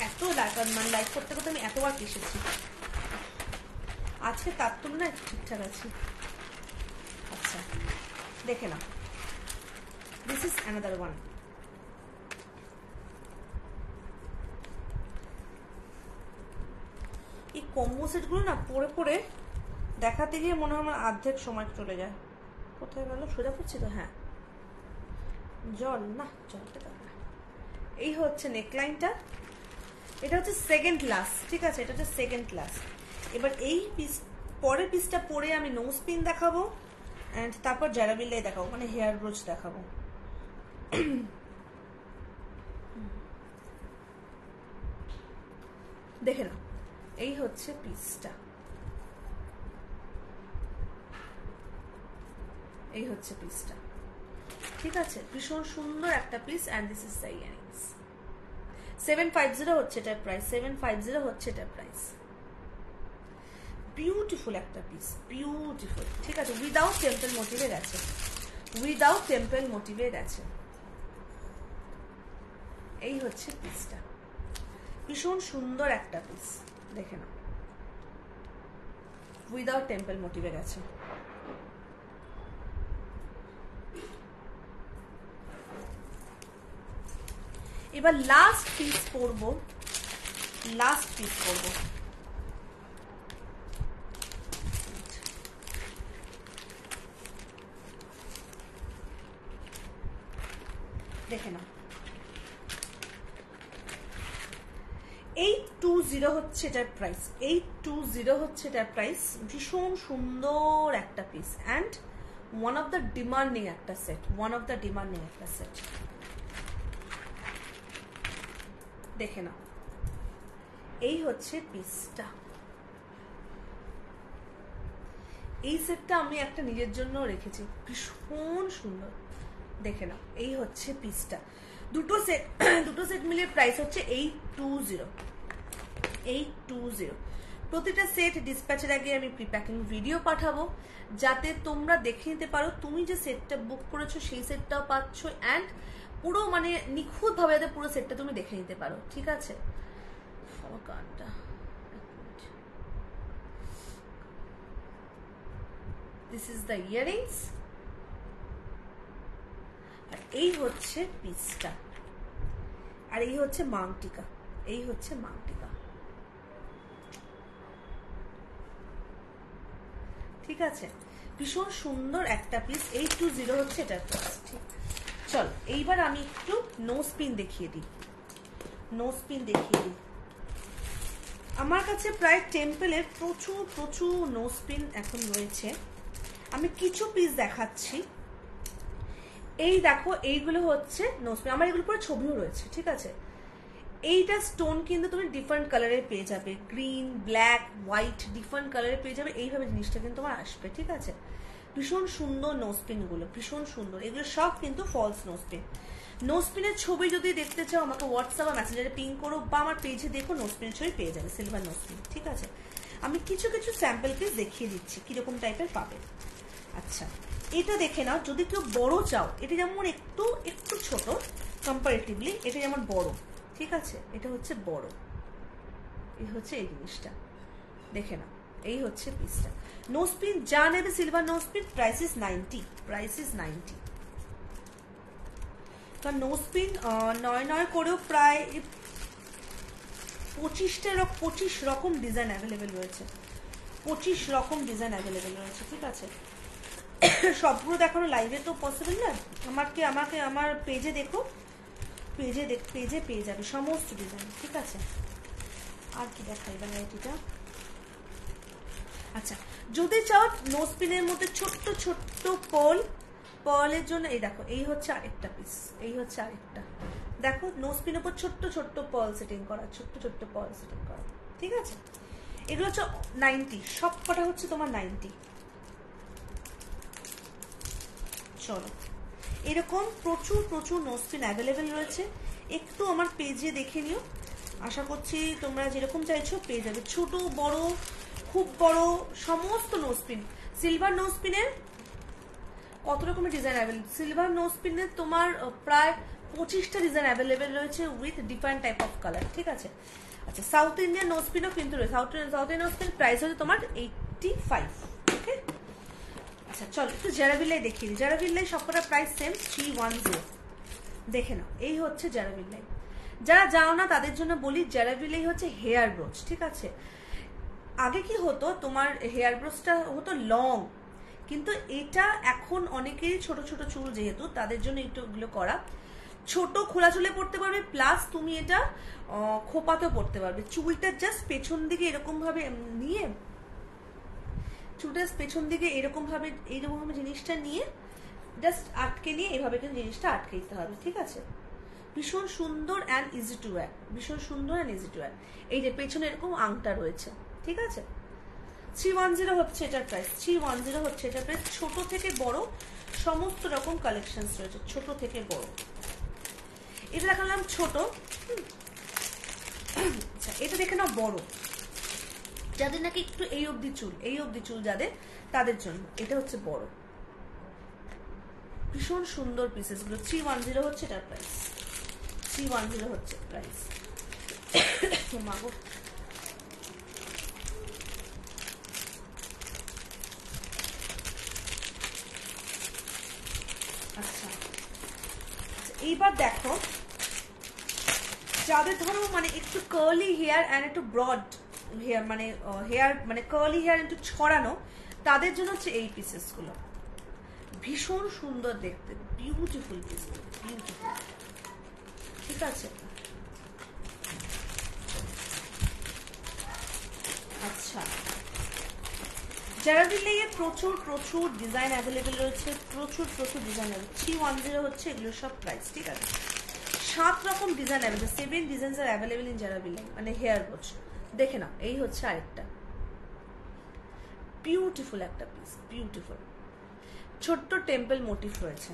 এত মানে লাইভ করতে করতে আমি এতবার কেসেছি। আজকে তার তুলনায় ঠিকঠাক আছি। আচ্ছা দেখে নাও, দিস ইজ অ্যানাদার ওয়ান। এই কম্বো সেটগুলো না পরে পরে দেখাতে গিয়ে মনে হয় আমার অর্ধেক সময় চলে যায়। কোথায় গেল? সোজা করছি তো, হ্যাঁ। জল না, জলটা দাও না। এই হচ্ছে নেকলাইনটা, এটা হচ্ছে সেকেন্ড ক্লাস, ঠিক আছে। এটা হচ্ছে সেকেন্ড ক্লাস। এবার এই পিস, পরের পিসটা পরে আমি নোজ পিন দেখাবো অ্যান্ড তারপর জারাবিল্লাই দেখাবো, মানে হেয়ার ব্রোচ দেখাবো। দেখে নাও, এই হচ্ছে পিসটা, এই হচ্ছে পিসটা, ঠিক আছে। ভীষণ সুন্দর একটা piece and this is the earrings. 750 হচ্ছে এটার প্রাইস। 750 হচ্ছে এটার প্রাইস। বিউটিফুল একটা পিস, বিউটিফুল, ঠিক আছে। উইদাউট টেম্পল মোটিভে গেছে, উইদাউট টেম্পল মোটিভে গেছে। এই হচ্ছে পিসটা, ভীষণ সুন্দর একটা পিস। দেখে নাও, উইদাউট টেম্পল মোটিভে গেছে। এবার লাস্ট পিস পরবো, লাস্ট পিস পরবো। দেখে নাও, 820 হচ্ছে এটার প্রাইস। 820 হচ্ছে এটার প্রাইস। ভীষণ সুন্দর একটা piece and one of the demanding একটা set, one of the demanding একটা সেট। দেখে নাও, এই হচ্ছে পিসটা। এই সেটটা আমি একটা নিজের জন্য রেখেছি, ভীষণ সুন্দর। দেখে নাও, এই হচ্ছে পিসটা। দুটো সেট মিলিয়ে প্রাইস হচ্ছে 820। 820। প্রতিটা সেট ডিসপ্যাচের আগে আমি প্রিপ্যাকিং ভিডিও পাঠাবো, যাতে তোমরা দেখে নিতে পারো তুমি যে সেটটা বুক করেছো সেই সেটটাও পাচ্ছ অ্যান্ড পুরো মানে নিখুঁতভাবে যাতে পুরো সেটটা তুমি দেখে নিতে পারো, ঠিক আছে। গানটা দিস ইজ দ্য ইয়াররিংস, আর এই হচ্ছে পিসটা, আর এই হচ্ছে মাংটিকা, এই হচ্ছে মাংটিকা। ঠিক আছে, ভীষণ সুন্দর একটা পিস। 820 হচ্ছে এটার প্রাইস। ঠিক, চল এইবার আমি একটু নোজ পিন দেখিয়ে দিই। নোজ পিন দেখিয়ে দিই। আমার কাছে প্রায় টেম্পলের প্রচুর প্রচুর নোজ পিন এখন রয়েছে। আমি কিছু পিস দেখাচ্ছি। এই দেখো, এইগুলো হচ্ছে নোজ পিন। আমার এগুলো পুরো ছবিও রয়েছে। ঠিক আছে, এইটা স্টোন কিন্তু তুমি ডিফারেন্ট কালারের পেয়ে যাবে, গ্রিন, ব্ল্যাক, হোয়াইট, ডিফারেন্ট কালারের পেয়ে যাবে। এইভাবে জিনিসটা কিন্তু তোমার আসবে। ঠিক আছে, ভীষণ সুন্দর নোজপিন গুলো, ভীষণ সুন্দর। এগুলো সব কিন্তু ফলস নোজপিন। নোজপিনের ছবি যদি দেখতে চাও আমাকে হোয়াটসঅ্যাপ বা মেসেঞ্জারে পিং করো, বা আমার পেজে দেখো, নোজপিনের ছবি পেয়ে যাবে, সিলভার নোজপিন। ঠিক আছে, আমি কিছু কিছু স্যাম্পল পিস দেখিয়ে দিচ্ছি কিরকম টাইপের পাবে। আচ্ছা, এটা দেখে নাও। যদি কেউ বড় চাও, এটা যেমন একটু একটু ছোট কম্পারেটিভলি, এটা যেমন বড়। ঠিক আছে, এটা হচ্ছে বড়, এই হচ্ছে এই জিনিসটা, দেখে নাও। এই হচ্ছে পিসটা। নোজপিন যা নেবে silver nose pin, price is 90, price is 90। কারণ নোজপিন 9 করেও প্রায় 25 রকম ডিজাইন অ্যাভেলেবেল রয়েছে, 25 রকম ডিজাইন অ্যাভেলেবেল রয়েছে। ঠিক আছে, সবগুলো দেখানো লাইভে তো পসিবল না। আমাকে আমার পেজে দেখো, পেজে পেয়ে যাবে সমস্ত ডিজাইন। ঠিক আছে, আর কি দেখাই ভ্যারাইটিটা। আচ্ছা, যদি চাও নোজপিনের মধ্যে ছোট্ট ছোট্ট পার্লের জন্য, এই দেখো, এই হচ্ছে আরেকটা পিস, এই হচ্ছে আরেকটা। দেখো, নোজপিনের উপর ছোট্ট ছোট্ট পার্ল সেটিং করা, ছোট্ট ছোট্ট পার্ল সেটিং করা। ঠিক আছে, এগুলো হচ্ছে 90, সব কটা হচ্ছে তোমার 90। চলো, এরকম প্রচুর প্রচুর নোজপিন অ্যাভেলেবেল রয়েছে। একটু আমার পেজে দেখে নিও, আশা করছি তোমরা যেরকম চাইছো পেয়ে যাবে। ছোট বড়, খুব বড়, সমস্ত নোজপিন। সিলভার নোজপিনের কত রকমের ডিজাইন অ্যাভেলেবেল। সিলভার নোজপিনের তোমার প্রায় 25টা ডিজাইন অ্যাভেলেবেল রয়েছে with different type of colour. ঠিক আছে, আচ্ছা, সাউথ ইন্ডিয়ান নোজপিনও কিন্তু রয়েছে। সাউথ ইন্ডিয়ান নোজপিন প্রাইস হচ্ছে তোমার 85। ওকে, আচ্ছা চলো একটু জারাভিল্লাই দেখিয়ে দিই। জারাভিল্লাই সবকটা প্রাইস সেম, 310। দেখে নাও, এই হচ্ছে জারাভিল্লাই। যারা জানো না তাদের জন্য বলি, জারাভিল্লাই হচ্ছে হেয়ার ব্রোচ। ঠিক আছে, আগে কি হতো, তোমার হেয়ার ব্রোচটা হতো লং, কিন্তু এটা এখন অনেকেরই ছোট ছোট চুল, যেহেতু তাদের জন্য একটু এগুলো করা। ছোট খোলা চুলে পড়তে পারবে, প্লাস তুমি এটা খোপাতেও পড়তে পারবে। চুলটা জাস্ট পেছন দিকে এরকম ভাবে নিয়ে, চুলটা পেছন দিকে এরকম ভাবে জিনিসটা নিয়ে জাস্ট আটকে নিয়ে এভাবে কিন্তু জিনিসটা আটকে দিতে হবে। ঠিক আছে, ভীষণ সুন্দর অ্যান্ড ইজি টু ওয়্যার, ভীষণ সুন্দর অ্যান্ড ইজি টু ওয়্যার। এই যে পেছনে এরকম আংটা রয়েছে। ঠিক আছে, 310 হচ্ছে এটার প্রাইস, 310 হচ্ছে এটার প্রাইস। ছোট থেকে বড় সমস্ত রকম কালেকশনস রয়েছে, ছোট থেকে বড়। এটা দেখালাম ছোট। আচ্ছা, এটা দেখে নাও বড়, যাদের নাকি একটু এই অবধি চুল যাদের, তাদের জন্য এটা হচ্ছে বড়। ভীষণ সুন্দর পিসেস গুলো। 310 হচ্ছে এটার প্রাইস, 310 হচ্ছে প্রাইস। মাগো, আচ্ছা, এইবার দেখো, যাদের ধরো মানে একটু কার্লি হেয়ার অ্যান্ড একটু ব্রড হেয়ার, মানে কার্লি হেয়ার একটু ছড়ানো, তাদের জন্য হচ্ছে এই পিসেস গুলো। ভীষণ সুন্দর দেখতে, বিউটিফুল পিস, বিউটিফুল। ঠিক আছে, আচ্ছা, জারাভিল্লাই এর প্রচুর প্রচুর ডিজাইন অ্যাভেলেবেল রয়েছে, প্রচুর প্রচুর ডিজাইন অ্যাভেলেবেল। 310 হচ্ছে এগুলো সব প্রাইস। ঠিক আছে, 7 রকম design available, 7 designs are available in জারাভিল্লাই, মানে হেয়ার ব্রোচ। দেখে নাও, এই হচ্ছে আরেকটা বিউটিফুল একটা পিস, বিউটিফুল। ছোট্ট টেম্পল মোটিভ রয়েছে।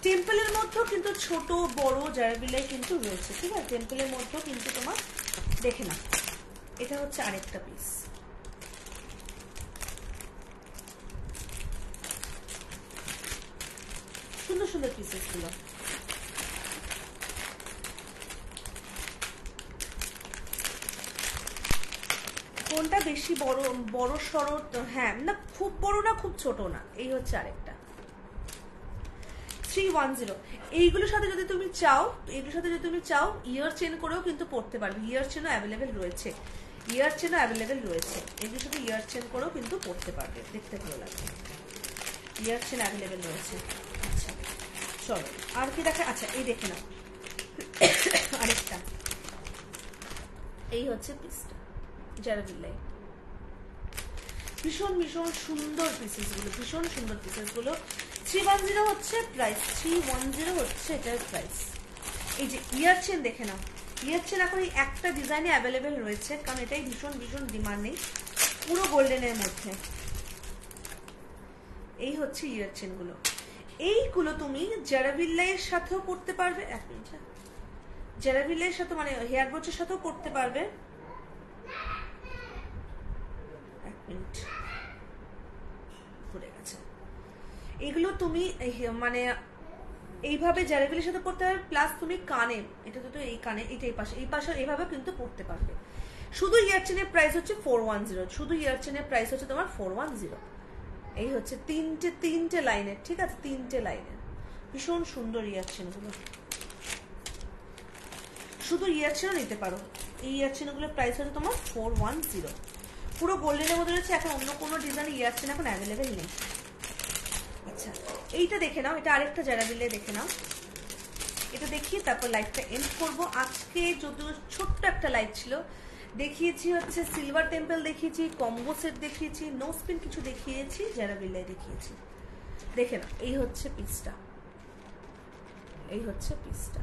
টেম্পলের মধ্যেও কিন্তু ছোট বড় জারাভিল্লাই কিন্তু রয়েছে। ঠিক আছে, টেম্পলের মধ্যেও কিন্তু তোমার, দেখে নাও, এটা হচ্ছে আরেকটা পিস। সুন্দর সুন্দর পিসেস গুলো। কোনটা বেশি বড় বড় সড়ো? হ্যাঁ, না খুব বড় না খুব ছোট না, এই হচ্ছে আরেকটা 310। এইগুলোর সাথে যদি তুমি চাও, এইগুলোর সাথে যদি তুমি চাও ইয়ার চেন করেও কিন্তু পড়তে পারবে। ইয়ার চেনও অ্যাভেলেবেল রয়েছে, ইয়ার চেনও অ্যাভেলেবেল রয়েছে। এগুলোর সাথে ইয়ার চেন করেও কিন্তু পড়তে পারবে, দেখতে ভালো লাগবে। ইয়ার চেন অ্যাভেলেবেল রয়েছে। আচ্ছা চলো আর কি দেখে। আচ্ছা এই দেখে নাও আরেকটা, এই হচ্ছে পিসটা জারাভিল্লাই। ভীষণ ভীষণ সুন্দর পিসেসগুলো, ভীষণ সুন্দর পিসেসগুলো। 310 হচ্ছে প্রাইস, 310 হচ্ছে এটার প্রাইস। এই যে ইয়ার চেন দেখে নাও, ইয়ার চেন এখন এই একটা ডিজাইনে অ্যাভেলেবেল রয়েছে, কারণ এটাই ভীষণ ভীষণ ডিমান্ড নেই, পুরো গোল্ডেনের মধ্যে। এই হচ্ছে ইয়ার চেনগুলো। এইগুলো তুমি জারাভিল্লাইয়ের সাথেও পড়তে পারবে, এক মিনিট, জারাভিল্লাইয়ের সাথে মানে হেয়ার ব্রোচের সাথেও পড়তে পারবে। এক মিনিট, পড়ে গেছে। এগুলো তুমি মানে এইভাবে জারাভিল্লাইয়ের সাথে পড়তে পারবে, প্লাস তুমি কানে, এটা তো এই কানে, এটা এই পাশে এইভাবে কিন্তু পড়তে পারবে। শুধু ইয়ার চেনের প্রাইস হচ্ছে 410, শুধু ইয়ার চেনের প্রাইস হচ্ছে তোমার 410। এই হচ্ছে তিনটে লাইনের, ঠিক আছে, তিনটে লাইনের ভীষণ সুন্দর ইয়ার চেনগুলো। শুধু ইয়ার চেনও নিতে পারো। এই ইয়ার চেনগুলোর প্রাইস হচ্ছে তোমার 410, পুরো গোল্ডেনের মধ্যে রয়েছে। এখন অন্য কোনো ডিজাইন ইয়ার চেন এখন অ্যাভেলেবেল নেই। আচ্ছা এইটা দেখে নাও, এটা আরেকটা জারাভিল্লাই দেখে নাও। এটা দেখিয়ে তারপর লাইভটা এন্ড করবো। আজকে যদিও ছোট্ট একটা লাইভ ছিল, দেখিয়েছি হচ্ছে সিলভার টেম্পল দেখিয়েছি, কম্বো সেট দেখিয়েছি, নো স্পিন কিছু দেখিয়েছি, জারাভিল্লাই দেখিয়েছি। দেখে নাও, এই হচ্ছে পিসটা, এই হচ্ছে পিসটা।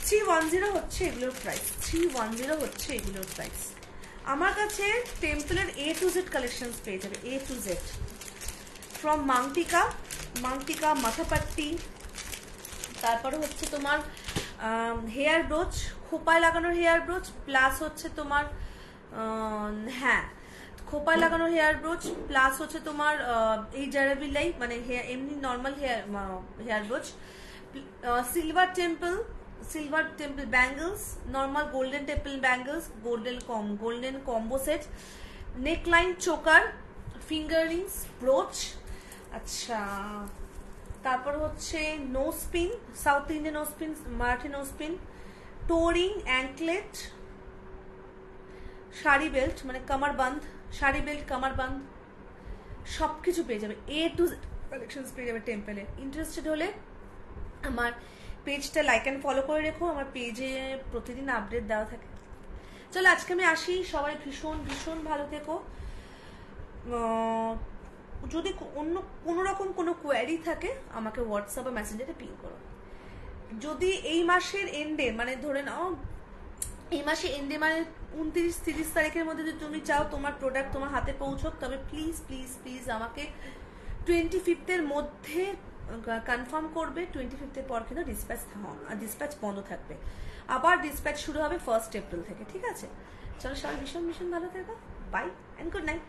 310 হচ্ছে এগুলোর প্রাইস, 310 হচ্ছে এগুলোর প্রাইস। আমার কাছে টেম্পলের A to Z কালেকশন পেয়ে যাবে, A to Z, ফ্রম মাংটিকা, মাংটিকা, মাথাপাট্টি, তারপরে হচ্ছে তোমার হেয়ার ব্রোচ, খোপায় লাগানোর হেয়ার ব্রোচ, প্লাস হচ্ছে তোমার হ্যাঁ খোপায় লাগানোর হেয়ার ব্রোচ, প্লাস হচ্ছে তোমার এই জারাভিল্লাই মানে এমনি normal hair brooch, silver temple, silver temple bangles, normal golden temple bangles, golden combo set, neckline, choker, finger rings, brooch. আচ্ছা তারপর হচ্ছে nose, south Indian nose, Marathi nose, toe ring, anklet, sari belt মানে কামার বান্ধ, sari belt, কামার বান্ধ, সবকিছু পেয়ে যাবে। A to Z কালেকশনস পেয়ে যাবে টেম্পলে। ইন্টারেস্টেড হলে আমার পেজটা লাইক অ্যান্ড ফলো করে রেখো, আমার পেজে প্রতিদিন আপডেট দেওয়া থাকে। চলো আজকে আমি আসি, সবাই ভীষণ ভীষণ ভালো থেকো। যদি অন্য কোনো রকম কোনো কোয়ারি থাকে আমাকে হোয়াটসঅ্যাপ বা মেসেঞ্জারে পিং করো। যদি এই মাসের এন্ডে মানে ধরে নাও এই মাসে এন্ডে মানে 29-30 তারিখের মধ্যে যদি তুমি চাও তোমার প্রোডাক্ট তোমার হাতে পৌঁছক, তবে প্লিজ প্লিজ প্লিজ আমাকে 25 মধ্যে কনফার্ম করবে। 25 পর কিন্তু ডিসপ্যাচ বন্ধ থাকবে, আবার ডিসপ্যাচ শুরু হবে 1 এপ্রিল থেকে, ঠিক আছে? চলো সবাই ভীষণ ভীষণ ভালো থেকো, বাই অ্যান্ড গুড নাইট।